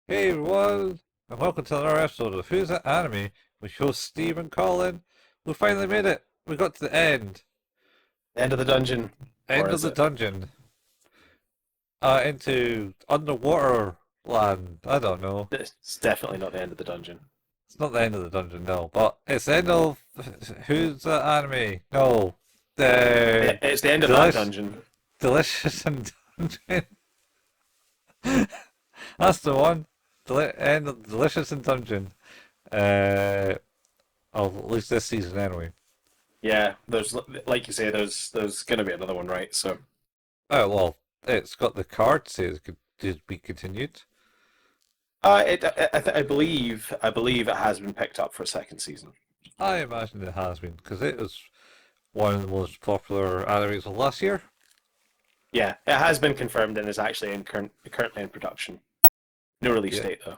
Hey everyone, and welcome to another episode of Who's That Anime with hosts Steve and Colin. We finally made it. We got to the end. End of the dungeon. Or End of is the it? dungeon. Into underwater land. I don't know. It's definitely not the end of the dungeon. It's not the end of the dungeon, no. But it's the end of Who's That Anime? No. The It's the end of that Delish dungeon. Delicious and Dungeon. That's the one. End of Delicious and Dungeon. Uh, at least this season anyway. Yeah, there's like you say, there's gonna be another one, right? So Oh well, it's got the card says to be continued. I believe it has been picked up for a second season. I imagine it has been because it was one of the most popular animes of last year. Yeah, it has been confirmed and is actually currently in production. No release Yeah, date though.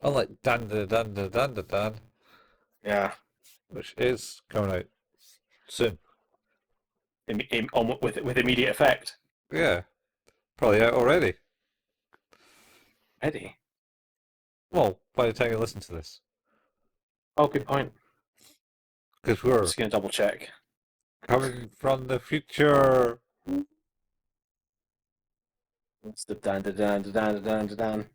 unlike Dan Dan Dan Dan Dan Dan, Dan, Yeah, which is coming out soon. with immediate effect. Yeah, probably out already. Eddie. Well, by the time you listen to this, Oh, good point. because we're Just gonna double check. coming from the future. What's the dan da dan da dan da dan da dan?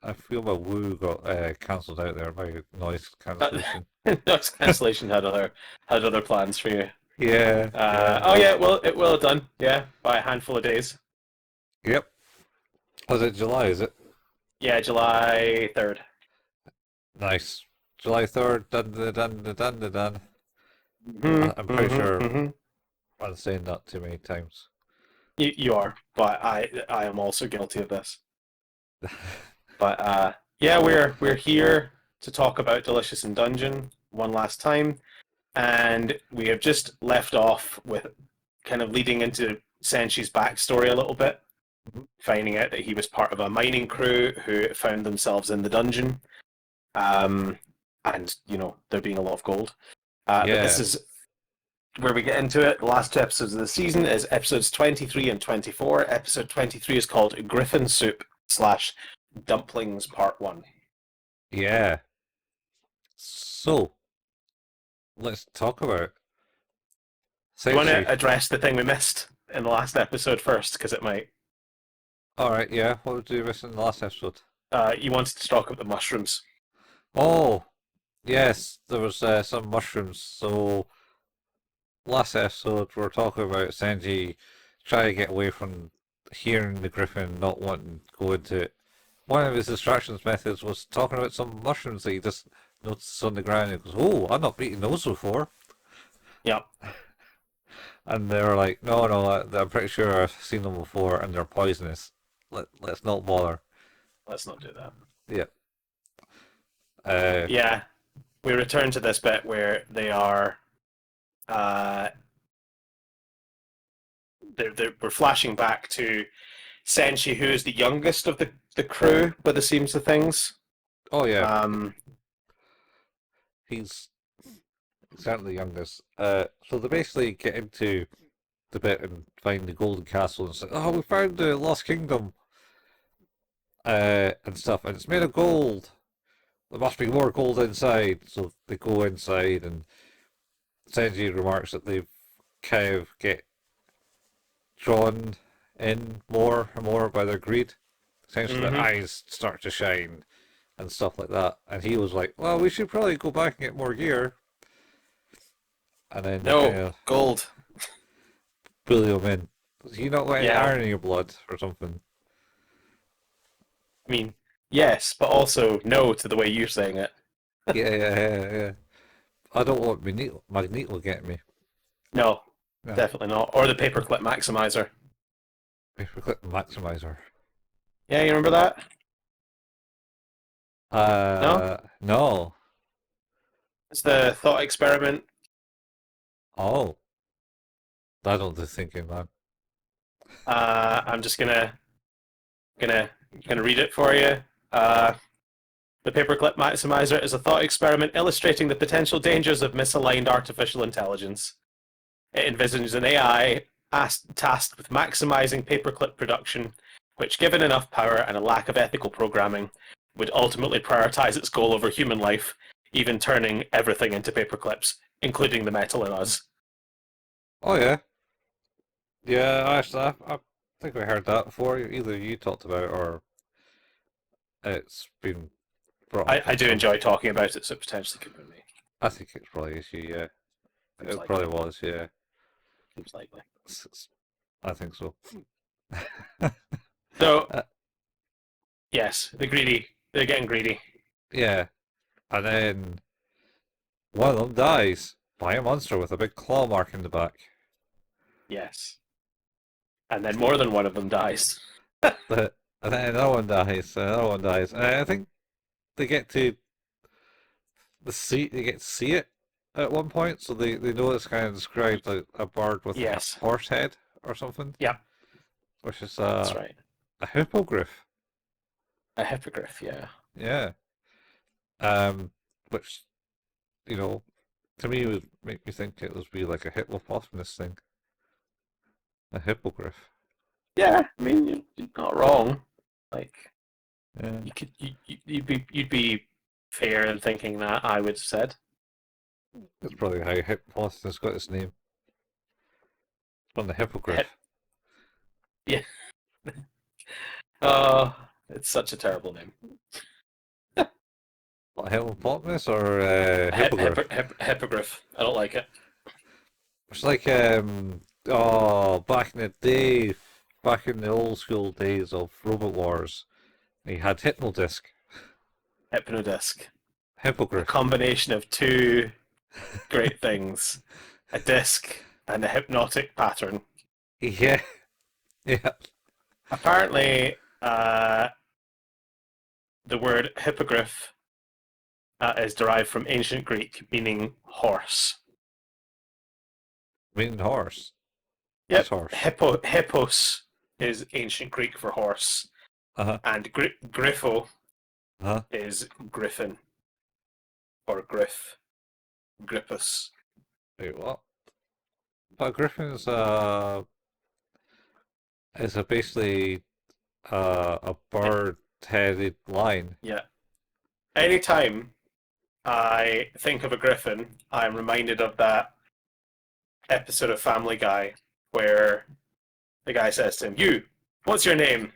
I feel my woo got cancelled out there by noise cancellation. Noise cancellation had other plans for you. Yeah, yeah, Oh yeah, well it will have done. Yeah, by a handful of days. yep. Was it July? Is it? Yeah, July 3rd. Nice. July 3rd, dun dun dun dun dun dun dun. I'm Mm-hmm, pretty mm-hmm, sure mm-hmm. I'm saying that too many times. You are, but I am also guilty of this. But yeah, we're here to talk about Delicious and Dungeon one last time, and we have just left off with kind of leading into Senshi's backstory a little bit, finding out that he was part of a mining crew who found themselves in the dungeon, um, and there being a lot of gold. But this Yeah. is where we get into it. The last two episodes of the season is episodes 23 and 24. Episode 23 is called Griffin Soup slash Dumplings Part 1. Yeah. So, let's talk about Do you want Senshi. to address the thing we missed in the last episode first? Because it might. Alright, yeah. What did we miss in the last episode? You wanted to talk about the mushrooms. Oh, yes. There was some mushrooms. So, last episode we were talking about Senji trying to get away from hearing the griffin, not wanting to go into it. One of his distractions methods was talking about some mushrooms that he just noticed on the ground. He goes, "Oh, I've not beaten those before." Yeah. And they were like, "No, no, I'm pretty sure I've seen them before, and they're poisonous. Let's not bother." Let's not do that. Yeah. Uh, Yeah. We return to this bit where they are. Uh, we're flashing back to Senshi, who is the youngest of the crew, by the seams of things. oh yeah, Um, he's certainly the youngest. So they basically get into the bit and find the golden castle and say, "Oh, we found the lost kingdom," and stuff, and it's made of gold. There must be more gold inside. So they go inside, and Senji remarks that they've kind of get drawn in more and more by their greed. Essentially, their mhm. eyes start to shine and stuff like that. And he was like, "Well, we should probably go back and get more gear." And then they kind No, of gold. bully him in. You not got any Yeah. iron in your blood or something? I mean, yes, but also no to the way you're saying it. Yeah, yeah, yeah, yeah. I don't want Magneto getting me. No, No, definitely not. Or the paperclip maximizer. paperclip maximizer. Yeah, you remember that? No? No. It's the thought experiment. Oh, I don't do thinking, man. I'm just gonna gonna read it for you. Uh, the paperclip maximizer is a thought experiment illustrating the potential dangers of misaligned artificial intelligence. It envisions an AI tasked with maximizing paperclip production, which, given enough power and a lack of ethical programming, would ultimately prioritize its goal over human life, even turning everything into paperclips, including the metal in us. Oh yeah, yeah. Actually, I think we heard that before. Either you talked about it or it's been brought up I in do some. enjoy talking about it, so it potentially could be me. I think it's probably is you. Yeah, Seems it likely. probably was. Yeah, Seems likely. I think so. So, uh, yes, the greedy. They're getting greedy. yeah, and then one of them dies by a monster with a big claw mark in the back. Yes. And then more than one of them dies. But and then another one dies. Another one dies. And I think they get to they get to see it at one point, so they know it's kind of described like a bird with a Yes. horse head or something, Yeah, which is that's right. a hippogriff. A hippogriff, yeah. Yeah. Which you know to me would make me think it would be like a hippopotamus thing, a hippogriff. Yeah, I mean, you're not wrong. Like, Yeah. you'd be fair in thinking that, I would have said. That's probably how hippopotamus got its name from the Hip, hippogriff. yeah. Oh, it's such a terrible name. What, hippopotamus or hippogriff? Hippogriff. I don't like it. It's like back in the day, back in the old school days of Robot Wars, he had Hypnodisc, Hypnodisc. The Hippogriff. combination of two great things, a disc and a hypnotic pattern. Yeah, yeah. Apparently, the word hippogriff is derived from ancient Greek, meaning horse. Meaning horse. What's Yep, horse? hippos is ancient Greek for horse, Uh-huh. and griffo Uh-huh. is griffin or grippus. Wait, what? But Griffin's is a basically a Eh, bird-headed lion. Yeah. Anytime I think of a griffin, I'm reminded of that episode of Family Guy where the guy says to him, "You, what's your name?"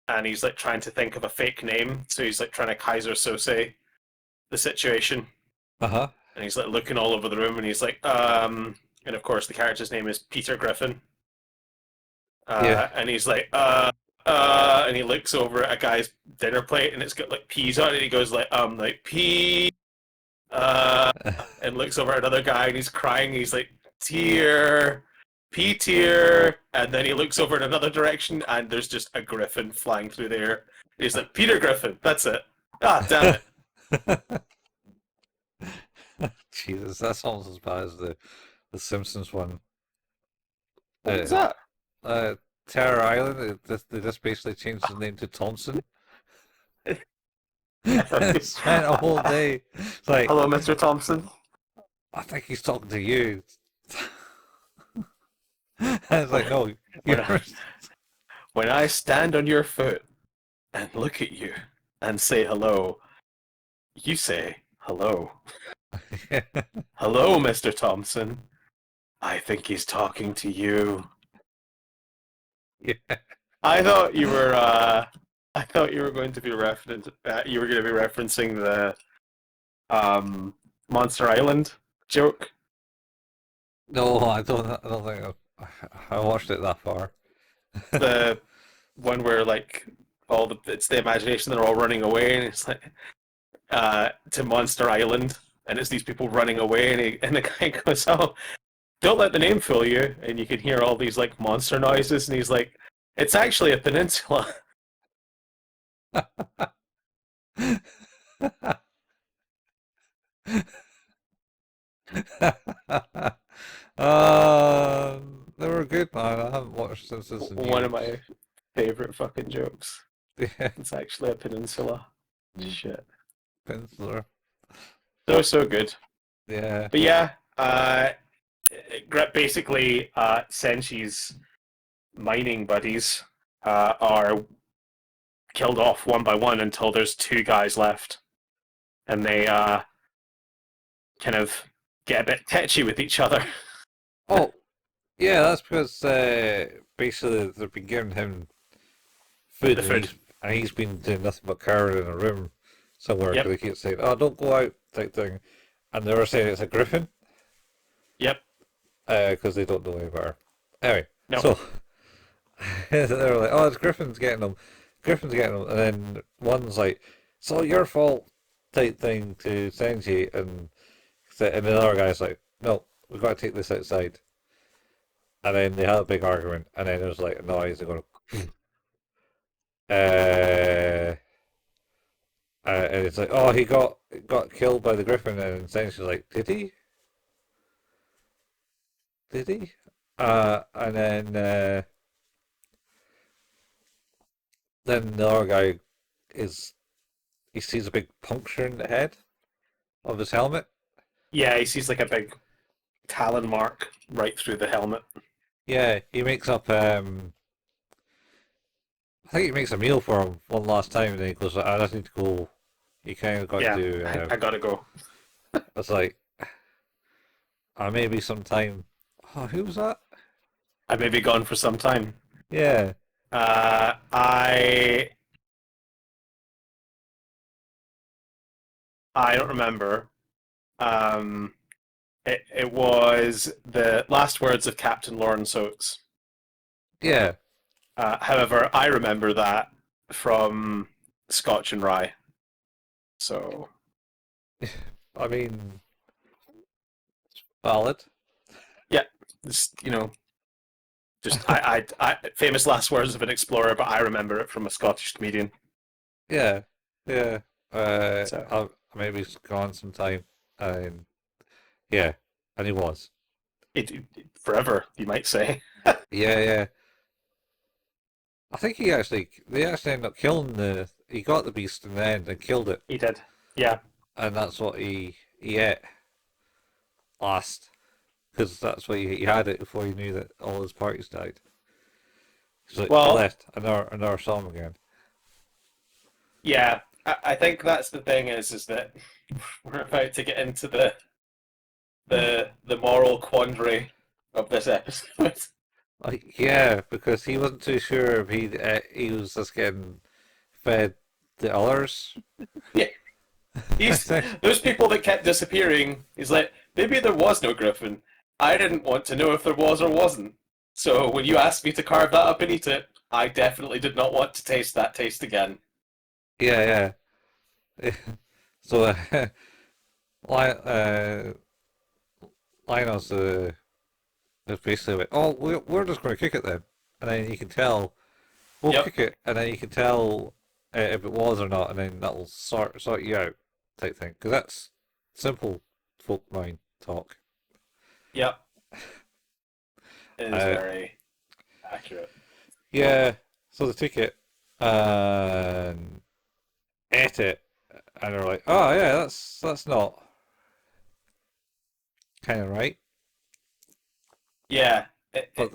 And he's like trying to think of a fake name, so he's like trying to Kaiser Sose the situation, Uh-huh. and he's like looking all over the room, and he's like, and of course the character's name is Peter Griffin, Yeah. and he's like, and he looks over at a guy's dinner plate, and it's got like peas on it, and he goes like pea, and looks over at another guy, and he's crying, and he's like, tear. P tier, and then he looks over in another direction, and there's just a griffin flying through the air. He's like, Peter Griffin, that's it. Ah, damn it. Jesus, that's almost as bad as the Simpsons one. What was Uh, that? Terror Island. They just basically changed the name to Thompson. I thought And spent a whole day. It's like Hello, Mr. Thompson. I think he's talking to you. And it's like, no, When you're. I, when I stand on your foot and look at you and say hello, you say hello. Hello, Mr. Thompson. I think he's talking to you. Yeah. I thought you were. I thought you were going to be you were going to be referencing the Monster Island joke. No, I don't. I don't think I watched it that far. The one where like it's the imagination, they're all running away, and it's like to Monster Island, and it's these people running away, and the guy goes, "Oh, don't let the name fool you," and you can hear all these like monster noises, and he's like, "It's actually a peninsula." They were good, man. I haven't watched since the One of news. my favorite fucking jokes. Yeah, It's actually a peninsula. Mm. Shit, Penciler. so good. Yeah. But yeah, basically, Senshi's mining buddies are killed off one by one until there's two guys left, and they kind of get a bit tetchy with each other. Oh, yeah, that's because basically they've been giving him food The and food. he's been doing nothing but cowering in a room somewhere because Yep. they keep saying, "Oh, don't go out," type thing, and they were saying it's a griffin Yep. because they don't know any better. Anyway, No. so they were like, "Oh, it's Griffin's getting them, Griffin's getting them," and then one's like, "It's all your fault," type thing to Senji, and the other guy's like, "No, we've got to take this outside." And then they had a big argument, and then there was like a noise. They're going, uh, and it's like, "Oh, he got killed by the griffin," and Senji's like, "Did he? Did he?" And then the other guy is he sees a big puncture in the head of his helmet. Yeah, he sees like a big talon mark right through the helmet. Yeah, he makes up. I think he makes a meal for him one last time, and then he goes, "I just need to go." He kind of got Yeah, to. I gotta go. It's like, maybe sometime. Oh, who was that? I may be gone for some time. Yeah, Uh, I I don't remember. Um, it was the last words of Captain Lawrence Oates. yeah. However, I remember that from Scotch and Rye. So I mean, valid. yeah, just just famous last words of an explorer, but I remember it from a Scottish comedian. Yeah, yeah. So Maybe he's gone sometime, and yeah, and he was. forever, you might say. Yeah, yeah. I think they actually ended up killing he got the beast in the end and killed it, He did. Yeah. and that's what he ate last, because that's what he had it before he knew that all his parties died. He's like, Well, left, and never saw him again. yeah. I think that's the thing is that we're about to get into the moral quandary of this episode. Like, yeah, because he wasn't too sure if he was just getting fed the others. Yeah. He's those people that kept disappearing. He's like, maybe there was no griffin. I didn't want to know if there was or wasn't. So when you asked me to carve that up and eat it, I definitely did not want to taste that taste again. Yeah, yeah. So, uh, Lionel's is basically like, "Oh, we're just going to kick it then," and then you can tell we'll Yep, kick it, and then you can tell if it was or not, and then that'll sort you out type thing. Because that's simple folk mind talk. yep, it is Uh, very accurate. yeah. So they took it and ate it, and they're like, "Oh yeah, that's not kind of right." Yeah, But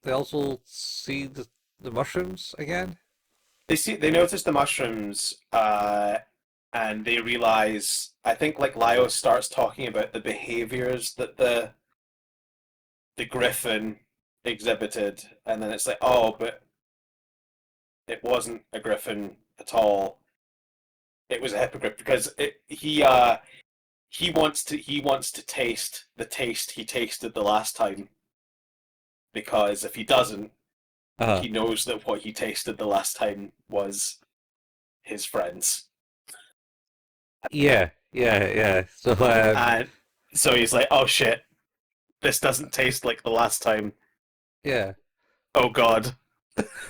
they also see the mushrooms again. they notice the mushrooms, and they realize. I think like Lio starts talking about the behaviors that the griffin exhibited, and then it's like, oh, but it wasn't a griffin at all. It was a hippogriff because he wants to taste the taste he tasted the last time, because if he doesn't, Uh, he knows that what he tasted the last time was his friends. yeah, yeah, yeah. So And so he's like, oh shit, this doesn't taste like the last time. yeah, Oh god,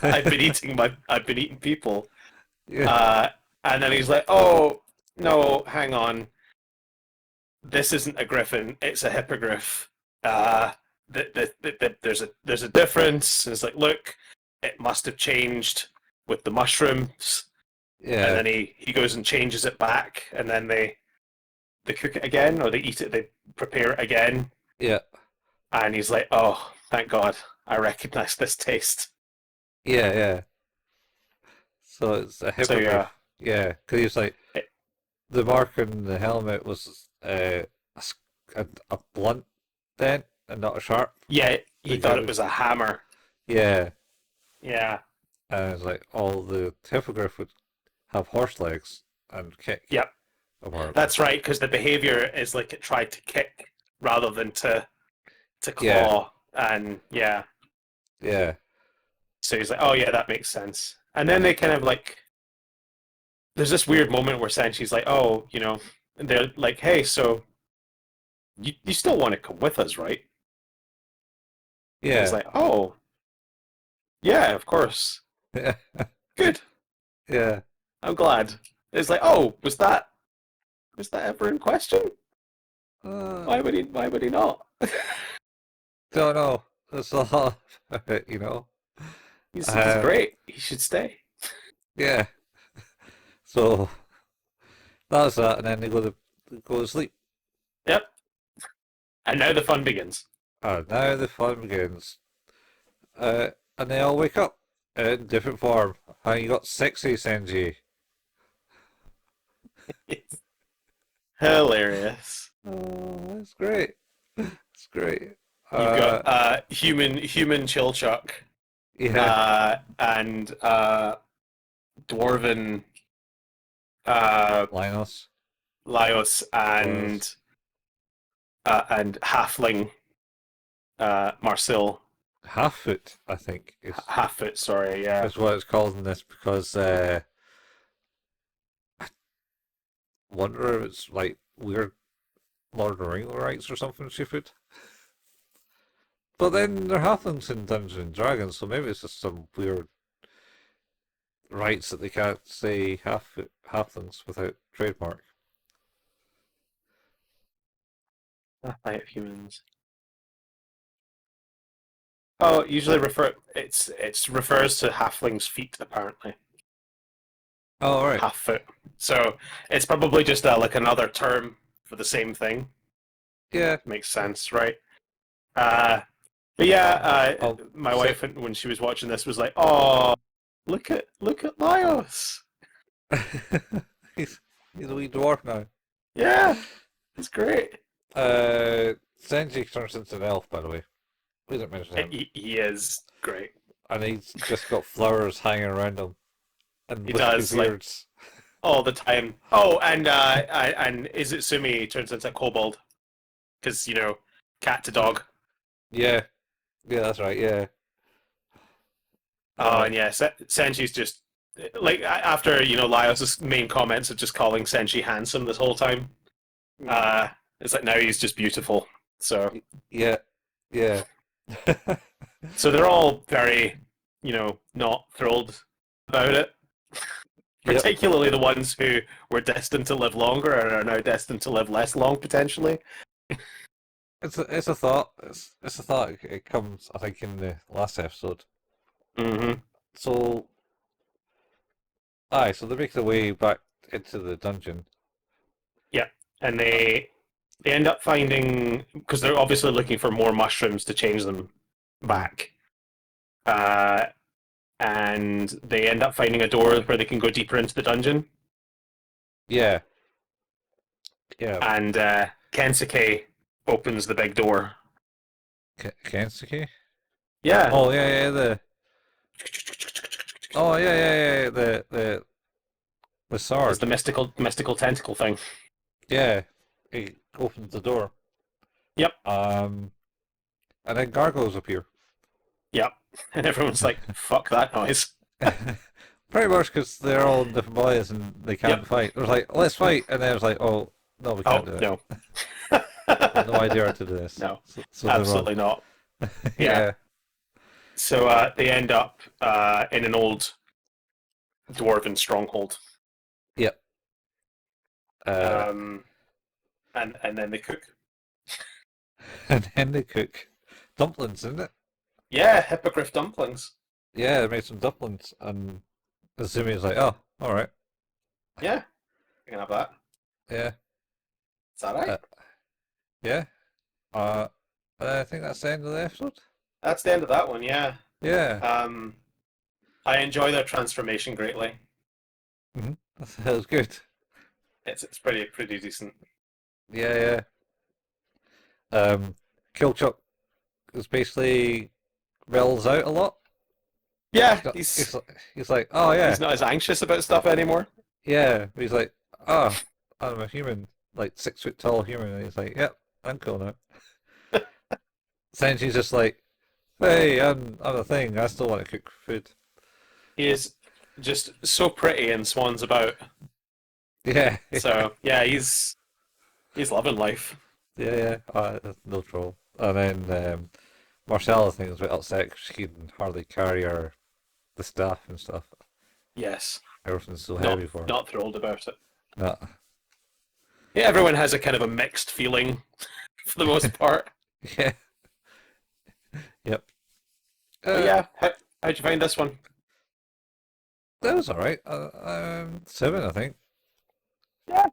I've been eating people. yeah, Uh, and then he's like, oh no, hang on, this isn't a griffin, it's a hippogriff. Uh, there's a difference. And it's like, look, it must have changed with the mushrooms. And yeah, then he goes and changes it back, and then they cook it again, or they eat it, they prepare it again. yeah, And he's like, oh, thank God, I recognize this taste. yeah, yeah. So it's a So yeah, hippogriff. Yeah, because he's like it, the mark on the helmet was a blunt dent and not a sharp. yeah, he Like it thought it was, was a hammer. yeah, Yeah, and it's like all the hippogriff would have horse legs and kick yep, apparently. that's right. Because the behavior is like it tried to kick rather than to Yeah, claw, and yeah. yeah, So he's like, oh yeah, that makes sense. And then they kind of like, there's this weird moment where Sanchi's like, oh, and they're like, hey, so you still want to come with us, right? And he's yeah, like, oh, yeah, of course. yeah, Good. yeah. I'm glad. It's like, oh, was that ever in question? Uh, Why would he not? don't know. There's a lot of it, you know. He's Um, great. He should stay. yeah. So that's that, and then they go to sleep. Yep. And now the fun begins. And now the fun begins. And they all wake up in different form. And you got sexy Senji. It's hilarious. Oh, that's great. It's great. You've got Uh, human Chilchuck, yeah, and dwarven uh, Linus Laios, was and halfling Marcel. half foot, I think, Half-foot, sorry, yeah. is what it's called in this because I wonder if it's like weird Lord of the Rings rights or something stupid. But then they're halflings in Dungeons and Dragons, so maybe it's just some weird rights that they can't say halflings without trademark. Half humans. Oh, it usually it's refers to halflings' feet apparently. Oh, all right. Half foot. So it's probably just like another term for the same thing. Yeah. Makes sense, right? Uh, but yeah, Oh, my say, wife when she was watching this was like, "Oh, look at Laios. he's he's a wee dwarf now. Yeah, it's great. Senji turns into an elf, by the way. We didn't mention him. He is great. And he's just got flowers hanging around him and He wispy does like beards. all the time. Oh, and Izitsumi turns into a kobold because cat to dog. Yeah, yeah, that's right. Yeah, Oh, uh, and yeah, Senji's just like after Laios' main comments of just calling Senji handsome this whole time. Uh, it's like now he's just beautiful. So yeah, yeah. so they're all very not thrilled about it. Yep. Particularly the ones who were destined to live longer and are now destined to live less long potentially. It's a thought. It's a thought. It comes, I think, in the last episode. Mm-hmm. So, aye. So they make their way back into the dungeon. Yeah, and they end up finding because they're obviously looking for more mushrooms to change them Mm. back. Uh, and they end up finding a door where they can go deeper into the dungeon. Yeah, yeah. And Kensuke opens the big door. Kensuke. Yeah, Oh yeah, yeah. Oh yeah, yeah, yeah. The it's the sword. mystical tentacle thing. Yeah, he opens the door. Yep, Um, and then gargoyles appear. yep. And everyone's like, "Fuck that noise." Pretty much because they're all in different bodies and they Yep. can't fight. It was like, let's fight, and then it was like, oh no, we can't Oh do it. no. We have no idea how to do this. No, So they run. absolutely not. Yeah. Yeah. So they end up in an old dwarven stronghold. Yep. Uh, Um, and then they cook. and then they cook dumplings, isn't it? Yeah, hippogriff dumplings. Yeah, they made some dumplings, and Azumi's like, oh, all right, Yeah, you can have that. yeah, Is that right? uh, yeah. Uh, I think that's the end of the episode. That's the end of that one. Yeah. Yeah, I enjoy their transformation greatly. That was good. It's pretty decent. Yeah, yeah. Killchuck is basically rails out a lot. Yeah, He's got, he's like, oh he's yeah, not as anxious about stuff anymore. yeah. He's like, oh, I'm a human, like 6 foot tall human. And he's like, yep, I'm cool now. Senji's just like, hey, I'm a thing. I still want to cook food. He is just so pretty in Swan's about. Yeah, yeah, So yeah, he's loving life. yeah. No trouble. And then Marcella, I think, is a bit upset because she can hardly carry her the staff and stuff. Yes, Everything's so not heavy for her. not thrilled about it. No. Yeah, everyone has a kind of a mixed feeling for the most part. Yeah. Yep. But Uh, yeah, how'd you find this one? that was all right. 7, I think. Yeah,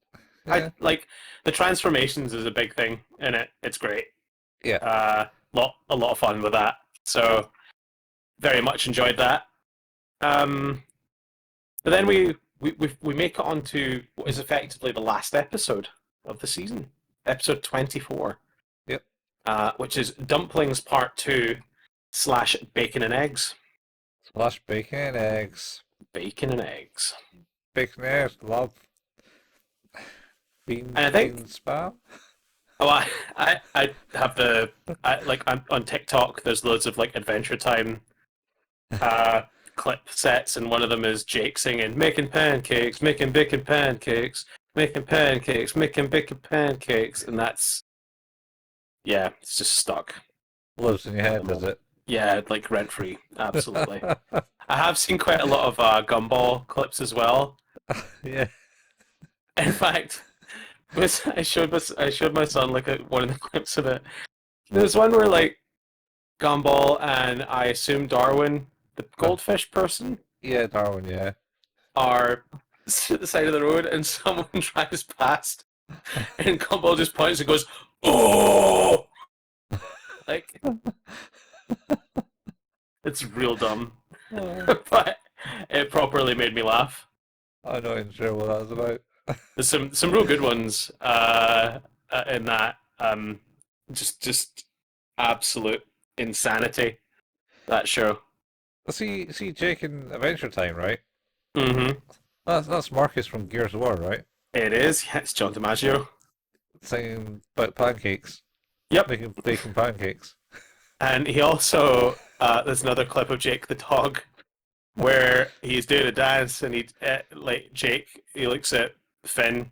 I Yeah. like the transformations is a big thing in it. It's great. Yeah. A lot of fun with that. So very much enjoyed that. Um, but then we make it on to what is effectively the last episode of the season, episode 24, Yep. which is Dumplings Part 2 slash Bacon and Eggs. Splash bacon, eggs. Bacon and Eggs. Bacon, eggs. Love And I bean think, spam. oh, I have I'm on TikTok, there's loads of like Adventure Time uh, clip sets, and one of them is Jake singing, making pancakes, making bacon pancakes, making pancakes, making bacon pancakes, and that's, yeah, it's just stuck Lives in your at the head, does moment. it? Yeah, like rent free, absolutely. I have seen quite a lot of Gumball clips as well. Yeah. In fact, I showed my son like one of the clips of it. There's one where like Gumball and I assume Darwin, the goldfish person, Yeah, Darwin, yeah. are at the side of the road, and someone drives past, and Gumball just points and goes, "Oh!" Like it's real dumb, Oh, but it properly made me laugh. I'm not even sure what that was about. There's some real good ones in that. Just absolute insanity, that show. See Jake in Adventure Time, right? Mm-hmm. That's Marcus from Gears of War, right? It is. Yeah, it's John DiMaggio. Singing about pancakes, Yep. making bacon pancakes. And he also there's another clip of Jake the dog where he's doing a dance, and like Jake, he looks at Finn,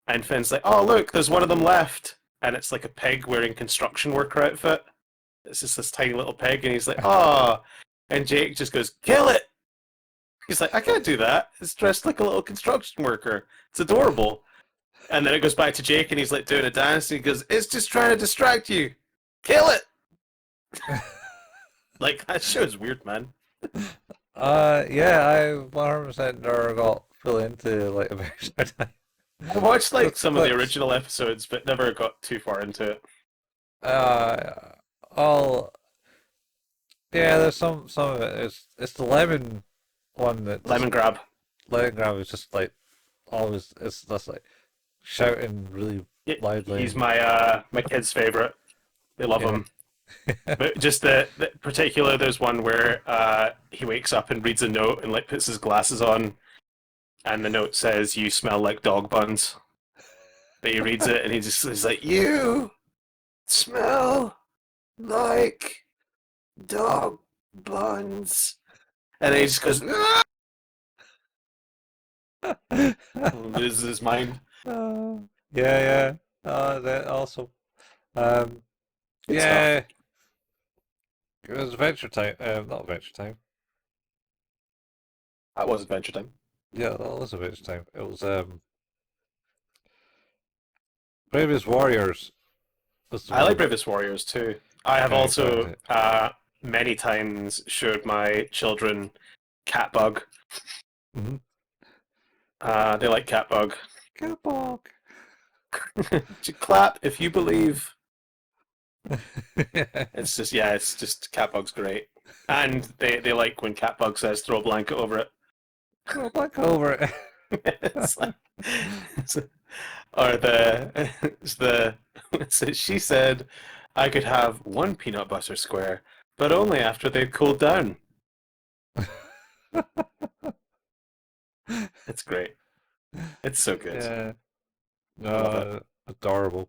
and Finn's like, "Oh look, there's one of them left," and it's like a pig wearing construction worker outfit. It's just this tiny little pig, and he's like, "Oh," and Jake just goes, "Kill it." He's like, "I can't do that. It's dressed like a little construction worker. It's adorable." And then it goes back to Jake, and he's like doing a dance, and he goes, "It's just trying to distract you. Kill it." Like that show's weird, man. Yeah, I 100% never got fully into like Adventure Time. I watched like Just some of the clips. original episodes, but never got too far into it. Uh, all yeah, there's some of it. It's the lemon one that just Lemon Grab. lemon grab is just like always. It's just like shouting really loudly. He's my kid's favorite. They love Yeah. him. But just the particular, there's one where he wakes up and reads a note and like puts his glasses on, and the note says, "You smell like dog buns." But he reads it and he's like, "You smell like dog buns," and then he just goes, "Ah!" And loses his mind. Uh, yeah, yeah. That also. Um, Good stuff. yeah. It was Adventure Time. Not Adventure Time. That was Adventure Time. Yeah, that was Adventure Time. It was Bravest Warriors was the I like one Bravest Warriors too. I have I got into also it. many times showed my children Catbug. Mm-hmm. They like Catbug. Kapok. Clap if you believe. It's just, yeah, it's just Catbug's great, and they like when Catbug says throw a blanket over it. Well, back over it. It's like, it's, or the it's the so she said I could have one peanut butter square, but only after they've cooled down. It's great. It's so good. Yeah. I love it. Adorable.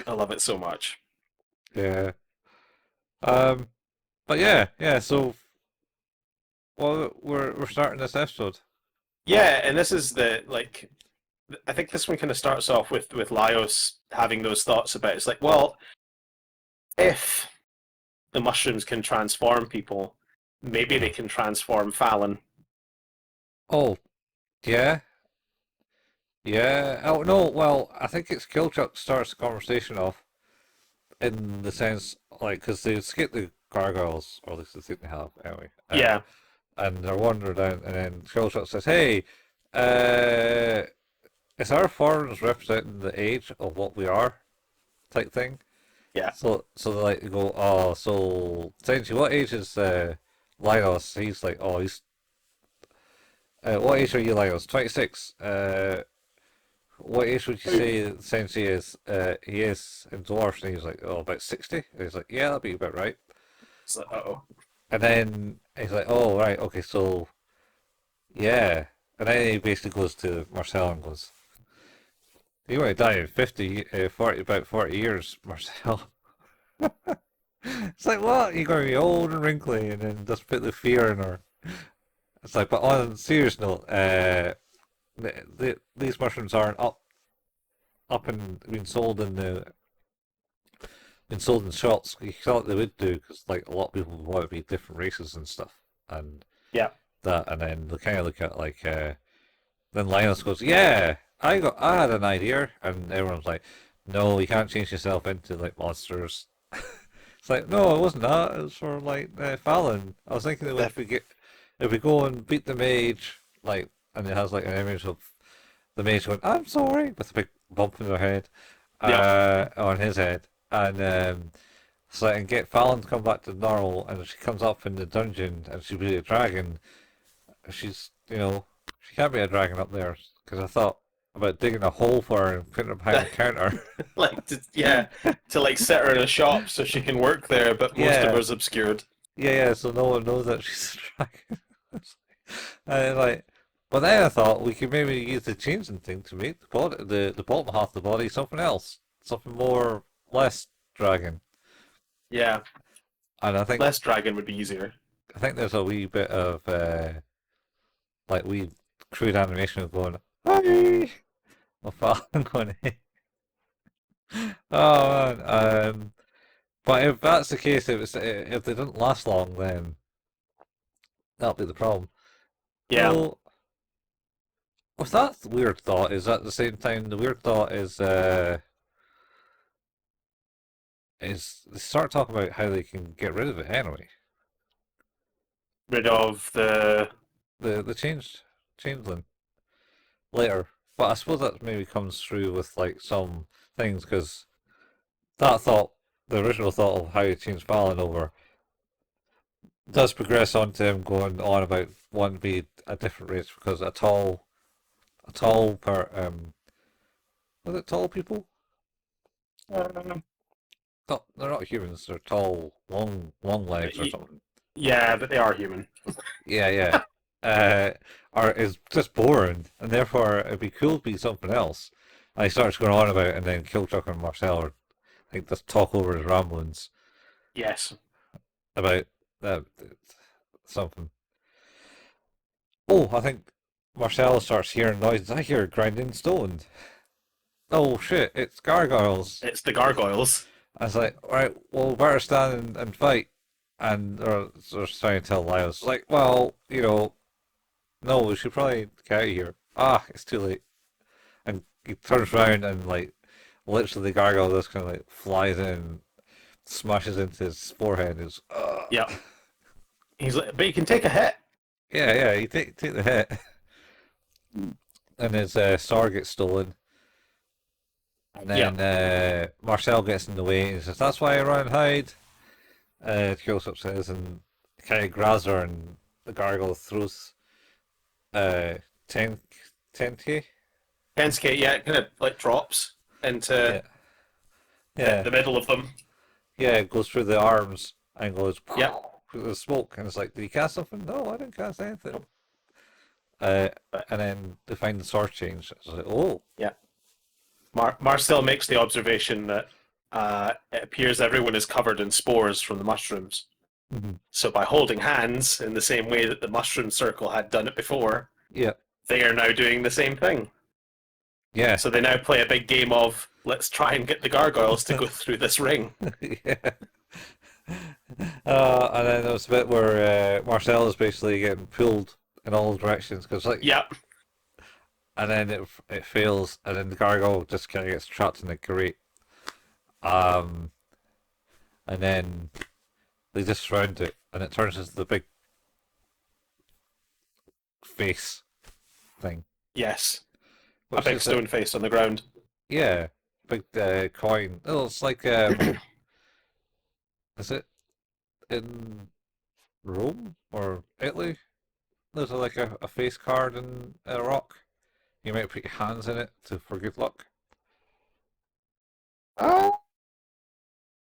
I love it so much. Yeah. Um, but yeah, yeah. So, well, we're starting this episode. Yeah, and this is the like I think this one kind of starts off with Laios having those thoughts about it's like, well, if the mushrooms can transform people, maybe they Uh-huh. can transform Falin. Oh, yeah, yeah. Oh no. Well, I think it's Killchuck starts the conversation off in the sense like because they skip the gargoyles, or at least they think they have anyway. Yeah, And they're wandering down, and then Killshot says, "Hey, uh, is our forms representing the age of what we are?" Type thing. yeah. So they like go, "Oh, so essentially, what age is Lyos?" He's like, "Oh, he's what age are you, Lyos? 26. What age would you say Sensei is? He is in dwarfs, and he's like, oh, about 60. And he's like, yeah, that'd be about right. It's like, oh, And then he's like, oh, right, okay, so yeah. And then he basically goes to Marcel and goes, you want to die in 50, 40, about 40 years, Marcel. It's like, what? You're going to be old and wrinkly, and then just put the fear in her. It's like, but on a serious note, these mushrooms aren't up and being sold in the been sold in shops. You thought they would do because like a lot of people want to be different races and stuff, and yeah, that, and then they kind of look at like then Linus goes, "Yeah, I had an idea," and everyone's like, "No, you can't change yourself into like monsters." It's like, no, it wasn't that. It was for like Falin. I was thinking that def- if we go and beat the mage, like, and it has like an image of the mage going, "I'm sorry," with a big bump in their head, yep, on his head, and so I can get Fallon to come back to normal, and if she comes up in the dungeon and she'll be a dragon, she's, she can't be a dragon up there, because I thought about digging a hole for her and putting her behind the counter. like yeah, to like set her in a shop so she can work there, but most of Yeah, her's obscured. yeah, so no one knows that she's a dragon. And like, but then I thought we could maybe use the changing thing to make the body, the bottom half of the body something else, something more, less dragon. Yeah, And less dragon would be easier. I think there's a wee bit of like wee crude animation of going, hi, of Falcon going, hey. Oh man. But if that's the case, if they didn't last long, then that'll be the problem. Yeah, Though, with that weird thought, is at the same time the weird thought is they start talking about how they can get rid of it anyway. rid of the The changeling later, but I suppose that maybe comes through with like some things because that thought, the original thought of how you change Balin over, does progress on to him going on about wanting to be a different race because a tall per was it tall people? um, No, they're not humans. They're tall, long legs or something. yeah, but they are human. Yeah, yeah. Uh, or is just boring, and therefore it'd be cool to be something else. And he starts going on about it, and then Killchuck and Marcel are like just talk over his ramblings Yes. about uh, something. Oh, I think Marcel starts hearing noises. I hear grinding stones. Oh shit, it's gargoyles. It's the gargoyles. I was like, right, well, we better stand and fight. And they're trying to tell Lyles, like, well, no, we should probably get out of here. Ah, it's too late. And he turns around and, like, literally the gargoyle just kind of, like, flies in, smashes into his forehead. Is Yeah. He's like, but you can take a hit. yeah, yeah, you take the hit. And his sword gets stolen. And Yeah. then Marcel gets in the way and he says, that's why I run and hide. Killsup says, and kind of grabs her and the gargoyle throws uh, 10, 10K? Penske, yeah, it kind of like drops into Yeah, yeah, the middle of them. yeah. It goes through the arms and goes Yep. through the smoke, and it's like, did you cast something? No, I didn't cast anything. Uh, But and then they find the source change. It's like, oh, yeah, Marcel makes the observation that it appears everyone is covered in spores from the mushrooms. mhm. So by holding hands in the same way that the mushroom circle had done it before, Yeah, they are now doing the same thing. yeah, So they now play a big game of let's try and get the gargoyles to go through this ring. yeah. And then there's a bit where Marcel is basically getting pulled in all directions because like, Yep. and then it fails, and then the gargoyle just kind of gets trapped in the grate. Um, and then they just surround it, and it turns into the big face thing, Yes. A which big is a stone face on the ground. yeah, big coin. Oh, it's like is it in Rome or Italy? There's like a face card in a rock. You might put your hands in it for good luck. Oh,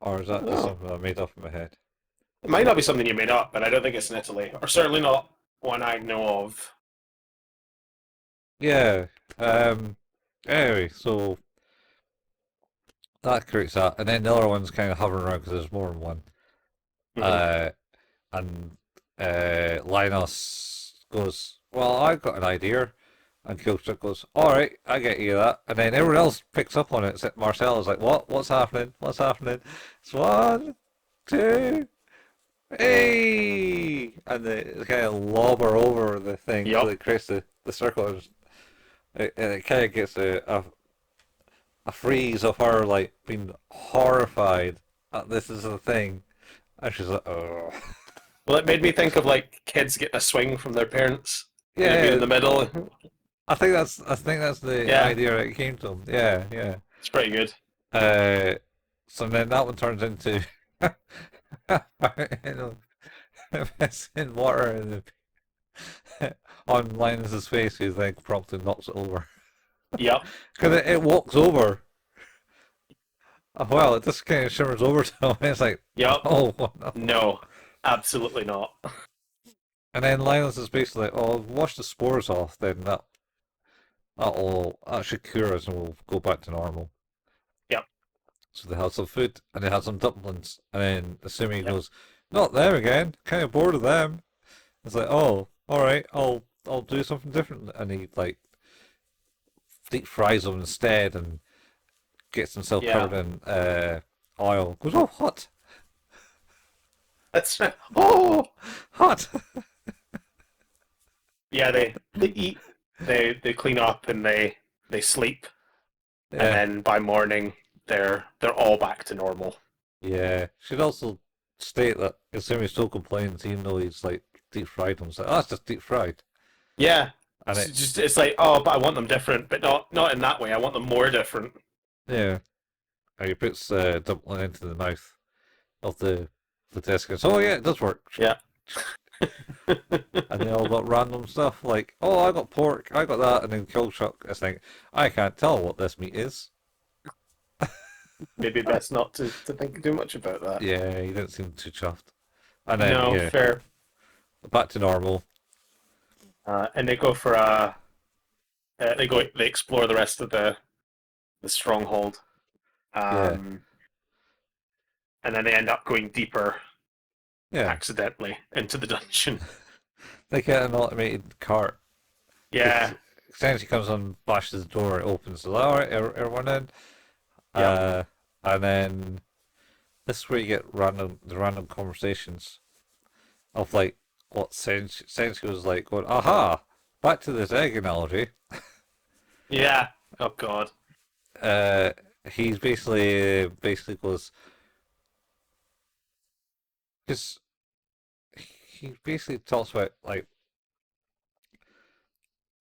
Or is that just no. something I made up in my head? It might not be something you made up, but I don't think it's in Italy, or certainly not one I know of. Yeah. Um. Anyway, so that creates that, and then the other one's kind of hovering around because there's more than one. Hmm. Uh, and Linus goes, "Well, I've got an idea," and Killchuck goes, "All right, I get you that." And then everyone else picks up on it. Except Marcel is like, "What? What's happening? What's happening?" It's one, two, hey, and they kind of lobber over the thing so Yup. it creates the circle. And it kind of gets a freeze of her like being horrified that this is a thing, and she's like, "Oh, Well, it made me think of like kids getting a swing from their parents, kind of being in yeah." the middle. I think that's the Yeah, idea that came to him. Yeah, yeah. it's pretty good. Uh, so then that one turns into you know, in water and on Linus's face, who then promptly knocks it over Yep. because it walks over. Oh, well, it just kind of shimmers over to him. It's like, Yep. oh no. No, absolutely not. And then Linus is basically like, oh, wash the spores off, then that should cure us and we'll go back to normal. Yep. So they had some food and they had some dumplings, and then assuming he Yep. goes, not them again, kind of bored of them. It's like, oh, all right, I'll do something different, and he like deep fries them instead and gets himself Yeah. covered in oil. Goes, oh, hot, That's oh hot. yeah. They eat, they clean up, and they sleep, and Yeah, then by morning they're all back to normal. yeah. Should also state that assuming he still complains, even though he's like deep fried them. It's like, oh, it's just deep fried, Yeah. and It's like oh, but I want them different, but not in that way. I want them more different. yeah. And he puts dumpling into the mouth of the disc. And so, oh yeah, it does work. Yeah. And they all got random stuff like, oh, I got pork, I got that, and then Killshock is like, I can't tell what this meat is. Maybe best not to think too much about that. Yeah, he didn't seem too chuffed. And then No, yeah, fair. back to normal. And they go for a they explore the rest of the stronghold. Yeah, Um, and then they end up going deeper yeah. accidentally into the dungeon. They get an automated cart because Yeah. essentially comes on, bashes the door, it opens. So, all right, everyone in. Yep. Uh, and then this is where you get the random conversations of like what Senshi was like going, aha, back to this egg analogy. Yeah. Oh God. Uh, he's basically goes because he basically talks about like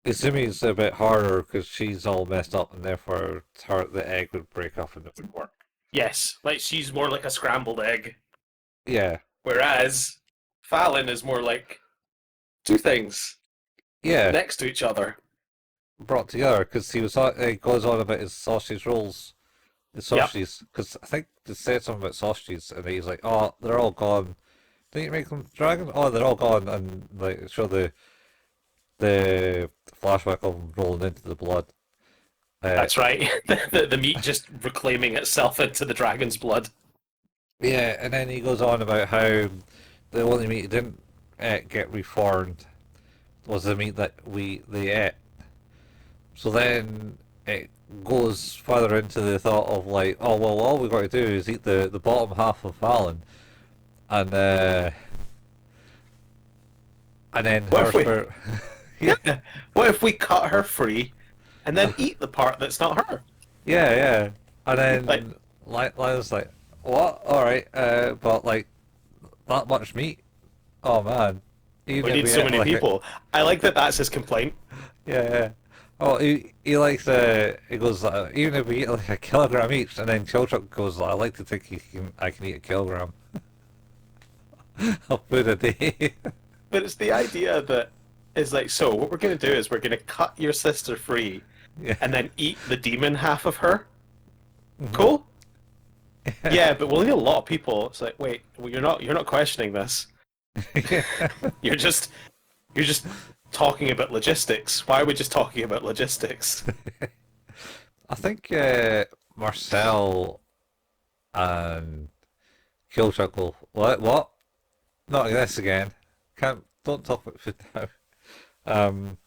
Izumi's a bit harder because she's all messed up and therefore the egg would break up and it would work. Yes. Like she's more like a scrambled egg, Yeah, whereas Falin is more like two things. Yeah, next to each other. brought together because he goes on about his sausage rolls, his Yep, sausages. Because I think they said something about sausages, and he's like, "Oh, they're all gone. Didn't you make them dragon? Oh, they're all gone." And like show the flashback of him rolling into the blood. Uh, that's right. The meat just reclaiming itself into the dragon's blood. yeah, and then he goes on about how the only meat he didn't get reformed was the meat that they ate. So then it goes further into the thought of like, oh well, all we got to do is eat the bottom half of Falin, and uh, and then What her if we? spirit, yeah, Yeah. What if we cut her free, and then eat the part that's not her? yeah, yeah, and Like then Lila's like, what? All right, but like that much meat? Oh man, even we if need we so ate many like a, people. I like that. That's his complaint. yeah, yeah. Oh, he likes he goes even if we eat like a kilogram each, and then Chilchuck goes, I like to think I can eat a kilogram of food a day. But it's the idea that is like, so what we're gonna do is we're gonna cut your sister free, Yeah. and then eat the demon half of her. Mhm. Cool. Yeah, but we'll need a lot of people. It's like, wait, well, you're not questioning this. Yeah. You're just you're just talking about logistics. Why are we just talking about logistics? I think Marcel and Killchuck will. What? Not this again. Can't. Don't talk about food now. Um,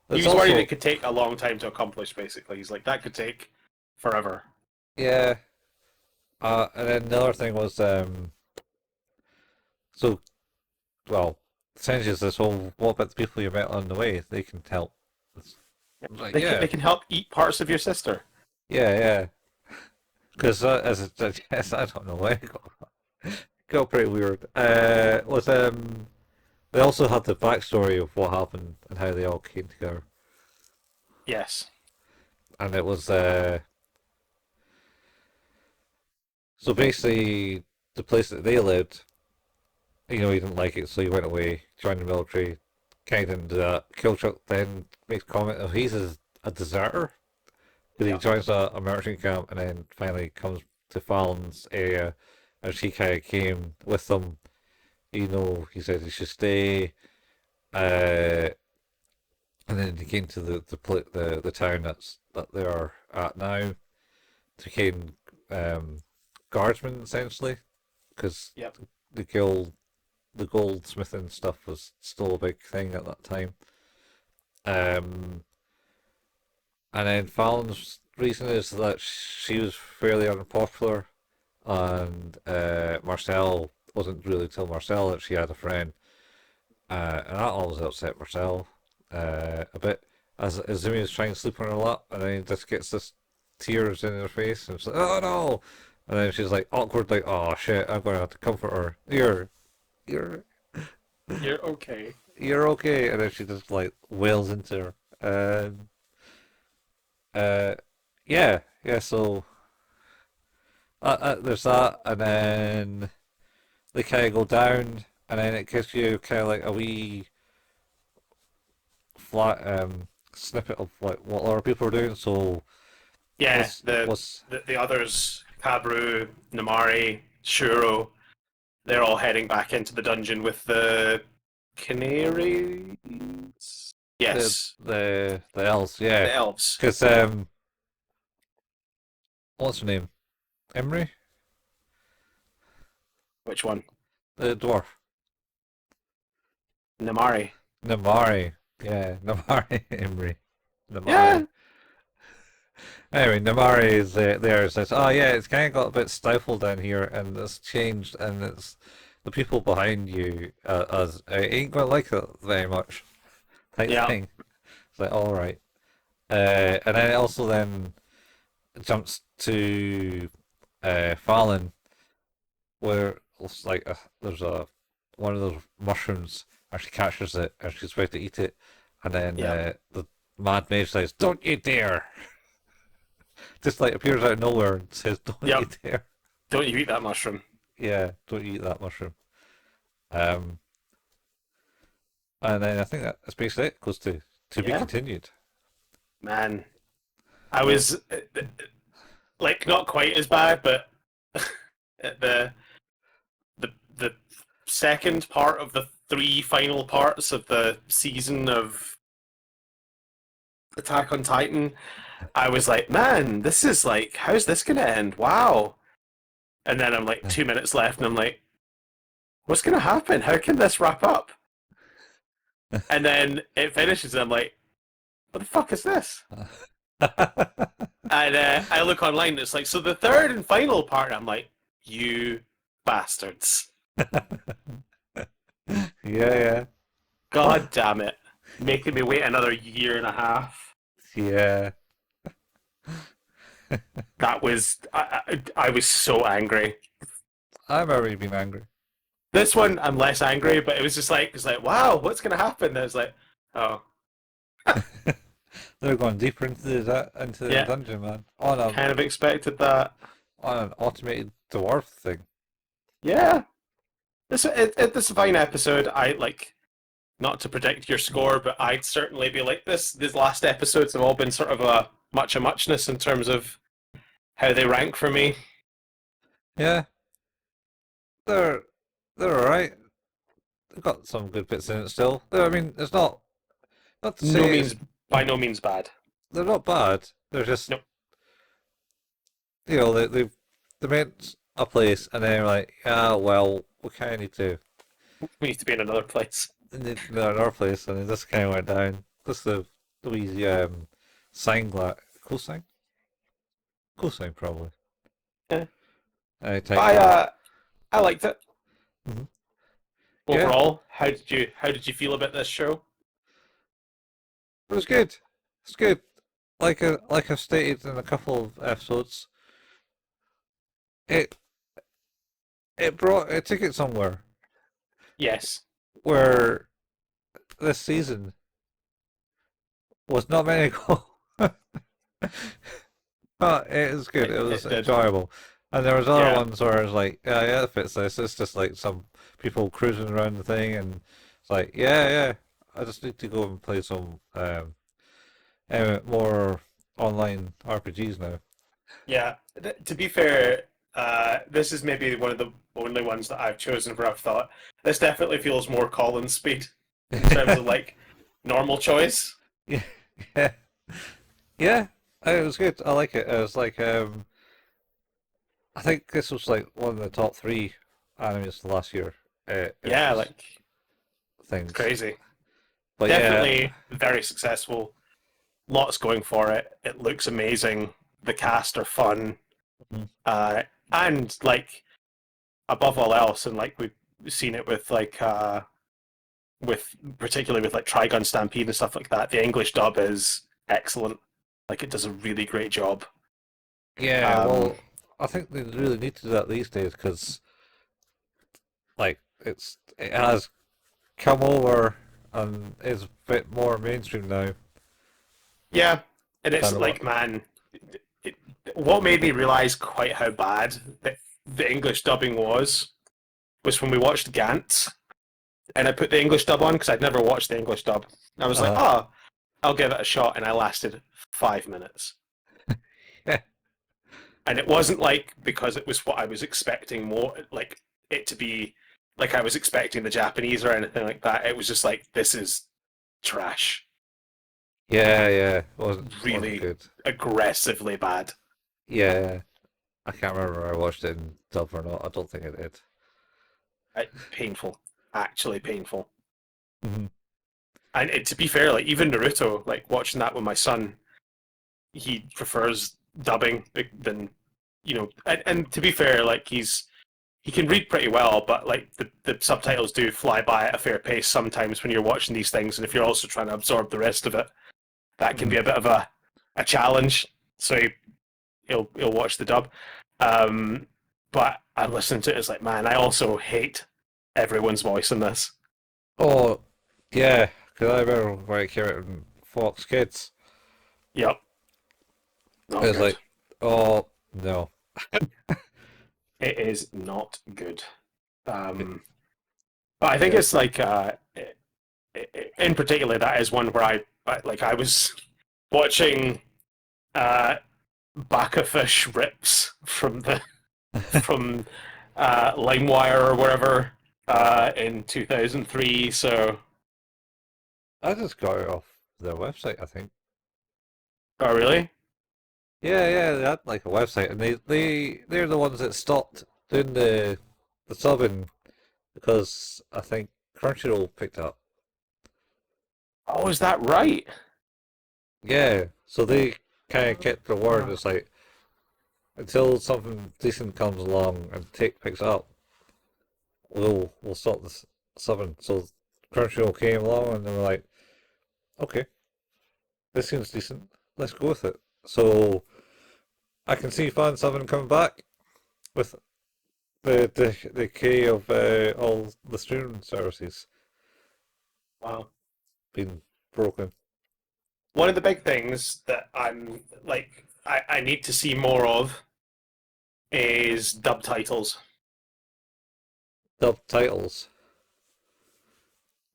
He there's was worried it also could take a long time to accomplish. Basically, he's like, that could take forever. yeah. And then the other thing was so well. Essentially, it's this whole what about the people you met on the way? They can help. It's like They yeah, can help eat parts of your sister. yeah, yeah. Because as it suggests, I don't know where it got pretty weird. Was They also had the backstory of what happened and how they all came together, Yes. and it was so basically the place that they lived. You know, he didn't like it, so he went away, joined the military. Kind of didn't do that. Killchuck then makes comment of he's a deserter because he Yeah. joins a military camp and then finally comes to Fallon's area, and she kind of came with them. You know, he said he should stay. Uh, and then he came to the town that they are at now to became guardsmen essentially because Yep. the guild the goldsmithing stuff was still a big thing at that time. Um, and then Fallon's reason is that she was fairly unpopular, and Marcel wasn't really tell Marcel that she had a friend, and that always upset Marcel a bit. As Izumi was trying to sleep on her lap, and then he just gets this tears in her face, and she's like, "Oh no!" And then she's like awkward, like, "Oh shit, I'm going to have to comfort her." You're You're okay. you're okay, and then she just like wails into her. Uh, yeah, yeah. So there's that, and then they kind of go down, and then it gives you kind of like a wee flat snippet of like what other people are doing. So Yeah. was The was the, the others, Kabru, Namari, Shuro, they're all heading back into the dungeon with the canaries. Yes, the elves? Yeah, the elves. because what's her name? Emery, Which one? the dwarf. Namari. Namari. Yeah, Namari Emery. Namari. Yeah. Anyway, Namari is there and says, "Oh yeah, it's kind of got a bit stifled down here, and it's changed, and it's the people behind you as ain't gonna like it very much." Type Yeah. thing. It's like, all right, and then it also then jumps to Falin, where it's like there's a one of those mushrooms, and she catches it, and she's about to eat it, and then Yeah. the mad mage says, "Don't you dare!" Just like appears out of nowhere and says, "Don't you Yep. dare!" Don't you eat that mushroom? Yeah, don't eat that mushroom. Um, And then I think that's basically it. Goes to be Yeah, continued. man. I was like not quite as bad, but the the second part of the three final parts of the season of Attack on Titan, I was like, man, this is like, how's this gonna end? Wow. And then I'm like 2 minutes left, and I'm like, what's gonna happen? How can this wrap up? And then it finishes, and I'm like, what the fuck is this? And I look online, and it's like, so the third and final part. I'm like, you bastards! Yeah, yeah, God damn it! Making me wait another year and a half. yeah. That was I was so angry. I've already been angry. This one I'm less angry, but it was just like wow, what's gonna happen? And I was like, oh They're going deeper into the yeah, dungeon, man. On a kind of expected that. on an automated dwarf thing. Yeah, this is a fine episode. I like not to predict your score, but I'd certainly be like this. These last episodes have all been sort of a muchness in terms of how they rank for me. Yeah, they're they're alright. They've got some good bits in it still. I mean, it's not to No say means by no means bad. they're not bad. They're just Nope. they made a place and then they're like, yeah, well, we kind of need to We need to be in another place. need another place, and it just kind of went down. Just the wee sign cosine cosine probably. Yeah. Type I thing. I liked it Hmm. Yeah, overall. How did you feel about this show? it was good. It's good. Like I've stated in a couple of episodes, it it took it somewhere Yes, where this season was not meant to go. But it was good. It was it did. enjoyable. And there was other Yeah, ones where it's like, yeah, it fits this. It's just like some people cruising around the thing, and it's like, yeah. I just need to go and play some more online RPGs now. yeah. To be fair, this is maybe one of the only ones that I've chosen where I've thought this definitely feels more Colin speed in terms of like normal choice. Yeah, yeah, yeah. It was good. I like it. It was like I think this was like one of the top three animes last year. It Yeah, was like it's things, crazy. but yeah. Definitely very successful. Lots going for it. It looks amazing. The cast are fun. Mhm. Uh, and like above all else, and like we've seen it with particularly with like Trigun Stampede and stuff like that. The English dub is excellent. Like it does a really great job. Yeah, Um, well, I think they really need to do that these days because, like, it has come over and is a bit more mainstream now yeah, and it's than what. like man, it, what made me realize quite how bad the English dubbing was when we watched Gantz, and I put the English dub on because I'd never watched the English dub. I was like, Uh, oh, I'll give it a shot, and I lasted 5 minutes. yeah, And it wasn't like because it was what I was expecting more like it to be like I was expecting the Japanese or anything like that. It was just like this is trash. yeah, wasn't Really good. aggressively bad. Yeah, I can't remember if I watched it in dub or not. I don't think I did. Painful. Actually painful. Hmm. And to be fair, like even Naruto, like watching that with my son, he prefers dubbing than and to be fair, like he can read pretty well, but like the subtitles do fly by at a fair pace sometimes when you're watching these things, and if you're also trying to absorb the rest of it, that can Hmm. be a bit of a challenge. So he'll watch the dub. Um, but I listen to it, it's like, man, I also hate everyone's voice in this. Oh, yeah, because I remember when it came out in Fox Kids, Yep, it not was good. like, oh no. It is not good. It, Um, but I think yeah. it's like in particular, that is one where I was watching uh, Backafish rips from LimeWire or wherever in 2003. So, I just got it off their website, I think. oh really? Yeah, they had like a website, and they're the ones that stopped doing the subbing because I think Crunchyroll picked up. Oh, is that right? Yeah, so they kind of kept their word. It's like until something decent comes along and take picks up, we'll stop this subbing. So Crunchyroll came along and they were like, okay, this seems decent. Let's go with it. So I can see fan subbing coming back with the key of all the streaming services Wow. being broken. One of the big things that I need to see more of is dub titles, Subtitles,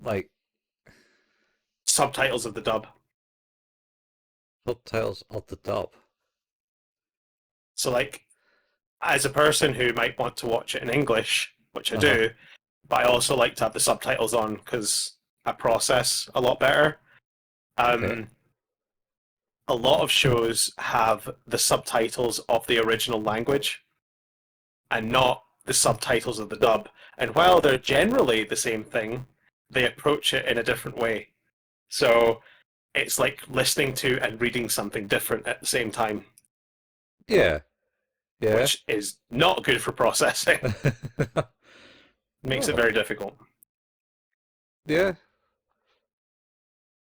like subtitles of the dub. subtitles of the dub. So, like, as a person who might want to watch it in English, which I Uh huh. do, but I also like to have the subtitles on because I process a lot better. Okay. Um, a lot of shows have the subtitles of the original language and not the subtitles of the dub. And while they're generally the same thing, they approach it in a different way. So it's like listening to and reading something different at the same time, Yeah. Yeah. which is not good for processing. Makes it Oh, very difficult. yeah.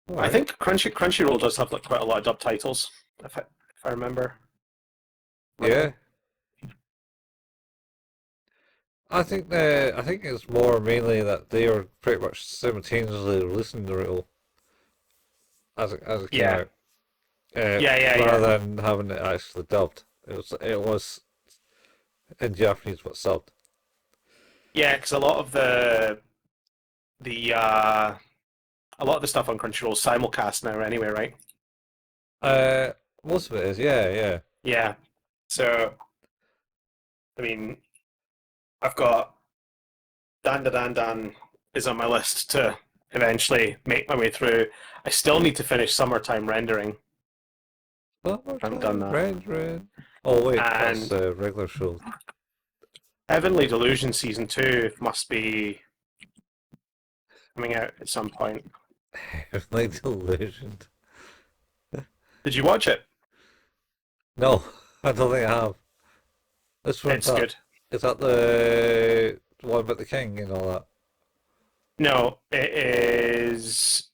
All I right. think Crunchyroll does have like quite a lot of dub titles, if I remember Yeah. rightly. I think it's more mainly that they are pretty much simultaneously releasing the reel as it came Yeah, out, yeah. rather than having it actually dubbed. It was in Japanese but subbed. Yeah, because the a lot of the stuff on Crunchyroll is simulcast now anyway, right? Uh, Most of it is, yeah. Yeah. So I mean, I've got Dan Da Dan Dan is on my list to eventually make my way through. I still need to finish Summertime Rendering. I haven't done Summertime that. rendering. Oh wait, that's And a regular show. Heavenly Delusion season 2 must be coming out at some point. Heavenly Delusioned. Did you watch it? No, I don't think I have. This one's It's that. good. Is that the one about the king and all that? No, it is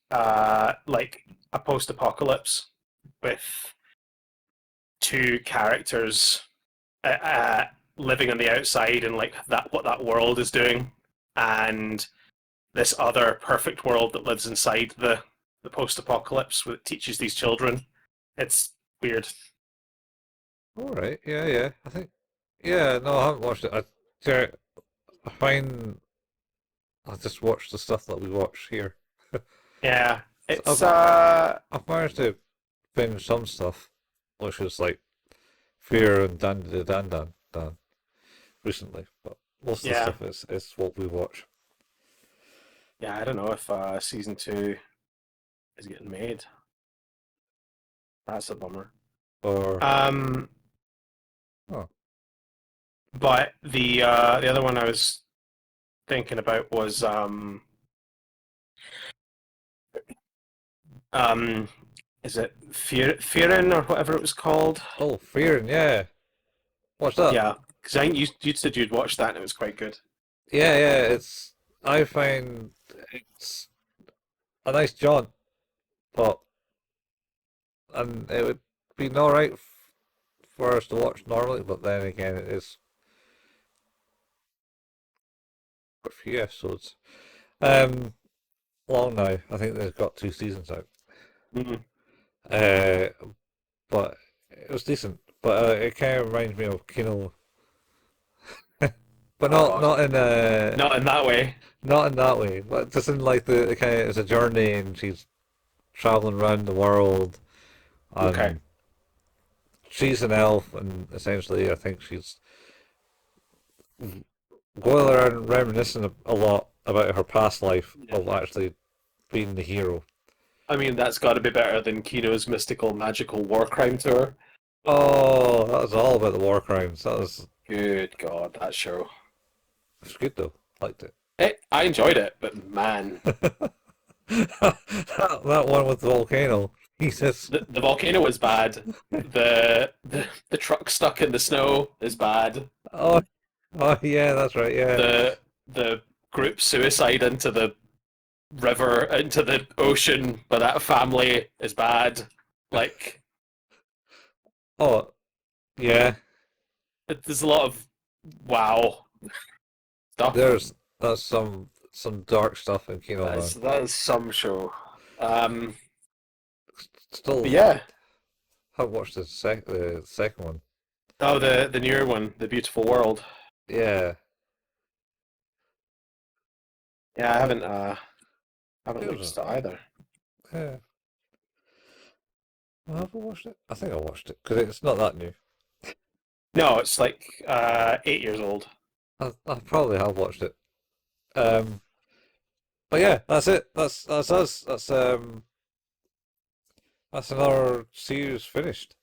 like a post-apocalypse with two characters living on the outside and like that what that world is doing, and this other perfect world that lives inside the post-apocalypse that teaches these children. It's weird. All right, yeah. I think, yeah. No, I haven't watched it. Yeah, I find I just watch the stuff that we watch here. Yeah, So it's I've managed to binge some stuff, which is like Fear and Dan recently, but most of the yeah, stuff is what we watch. yeah. I don't know if season 2 is getting made. That's a bummer. Or Um, oh, but the other one I was thinking about was um is it Fearin or whatever it was called? oh, Fear, yeah. What's that? Yeah, because I think you said you'd watched that and it was quite good. Yeah. It's I find it's a nice jaunt, but and it would be alright for us to watch normally, but then again, it is a few episodes. Um, long now. I think they've got 2 seasons out. Mm. Uh, but it was decent. But it kind of reminds me of Kino, but Oh not God, not in not in that way. not in that way, but just in like the kind of it's a journey, and she's traveling around the world, Okay. and she's an elf, and essentially, I think she's going around reminiscing a lot about her past life Yeah. of actually being the hero. I mean, that's got to be better than Kino's mystical, magical war crime tour. Oh, that was all about the war crimes. Good God, that show. It's good though. Liked it. I enjoyed it, but man, That one with the volcano. Jesus. the volcano is bad. The truck stuck in the snow is bad. Oh, oh yeah, that's right. Yeah. The group suicide into the river, into the ocean by that family is bad. Like, Oh, yeah. there's a lot of wow stuff. That's some dark stuff in Kino, man. That is some show. Um, but Still yeah. haven't watched the second one. Oh, the newer one, The Beautiful World. Yeah, Yeah, I haven't it noticed was. it either. Yeah, I haven't watched it. I think I watched it because it's not that new. No, it's like 8 years old. I probably have watched it. Um, but yeah, that's it. That's us. That's another series finished.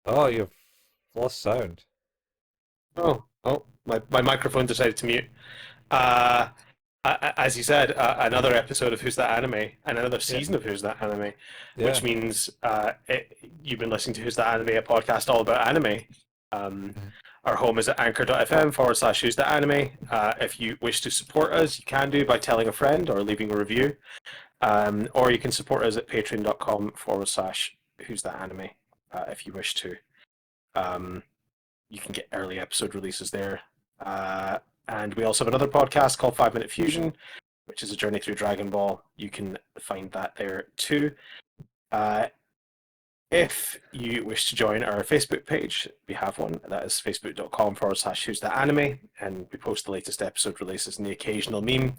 Oh, you've lost sound. Oh, my microphone decided to mute. Uh, as you said, another episode of Who's That Anime and another Yeah, season of Who's That Anime, yeah. which means you've been listening to Who's That Anime, a podcast all about anime. Um, our home is at anchor.fm/. Who's That Anime. If you wish to support us, you can do by telling a friend or leaving a review. Or you can support us at patreon.com/. Who's That Anime if you wish to. Um, you can get early episode releases there. And we also have another podcast called 5 Minute Fusion, which is a journey through Dragon Ball. You can find that there too. Uh, if you wish to join our Facebook page, we have one. That is facebook.com/. Who's That Anime. And we post the latest episode releases and the occasional meme.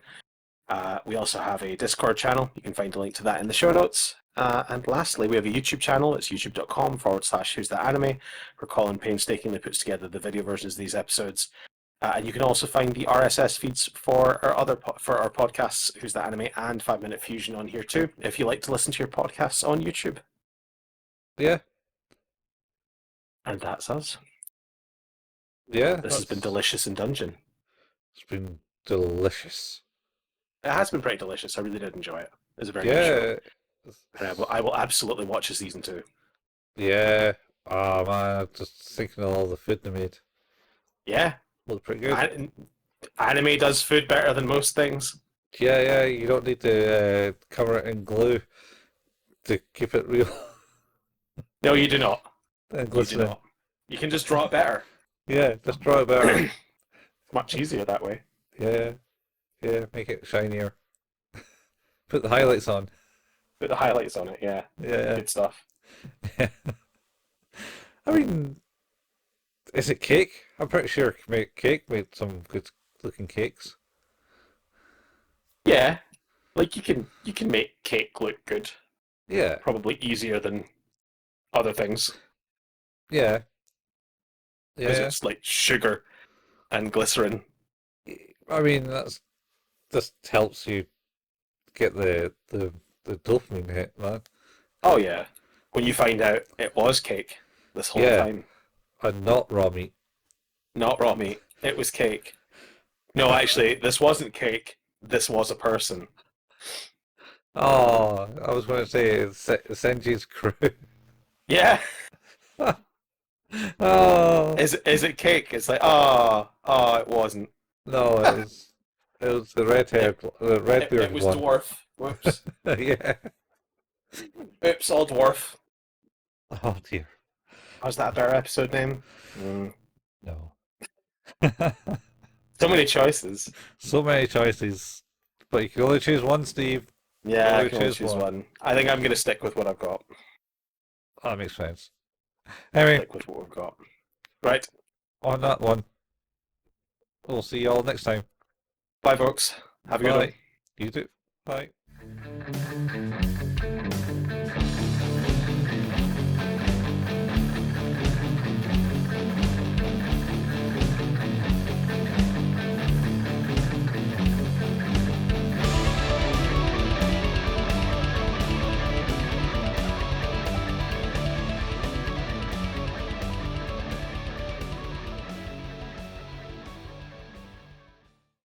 We also have a Discord channel. You can find a link to that in the show notes. And lastly, we have a YouTube channel. It's youtube.com/. Who's That Anime, where Colin painstakingly puts together the video versions of these episodes. And you can also find the RSS feeds for our podcasts, Who's That Anime and 5 Minute Fusion on here too, if you like to listen to your podcasts on YouTube. Yeah, And that's us. yeah. This has been Delicious in Dungeon. It's been delicious. It has been pretty delicious. I really did enjoy it. It's a very good show. Yeah, And I will absolutely watch a season 2. yeah. Oh man, I'm just thinking of all the food they made. Yeah. Looked pretty good. Anime does food better than most things. Yeah, yeah. You don't need to cover it in glue to keep it real No, you do not. and You do glistening. not. You can just draw it better. Yeah, just draw it better. Much easier that way. Yeah, yeah. Make it shinier. Put the highlights on. Put the highlights on it, yeah. Yeah, Good stuff. yeah. I mean, is it cake? I'm pretty sure cake made some good looking cakes. Yeah. Like you can make cake look good. Yeah, Probably easier than other things yeah, because yeah. it's like sugar and glycerin. I mean, that's just helps you get the dopamine hit, man. Oh yeah. When you find out it was cake this whole Yeah, time. and not raw meat. Not raw meat. It was cake. No, actually, this wasn't cake. This was a person. Oh, I was going to say it's Senji's crew. Yeah. Oh Is it cake? It's like, oh, it wasn't. no, it was It, the red it bearded was one. dwarf. Whoops. Yeah. Oops, all dwarf. Oh dear. Was that a better episode name? No. So many choices. So many choices, but you can only choose one, Steve. You can Yeah, I only can only choose choose one. one. I think I'm going to stick with what I've got. That makes sense. Anyway, Stick with what we've got. Right. on that one. we'll see you all next time. Bye, folks. Have a good one. Bye. You too. Bye.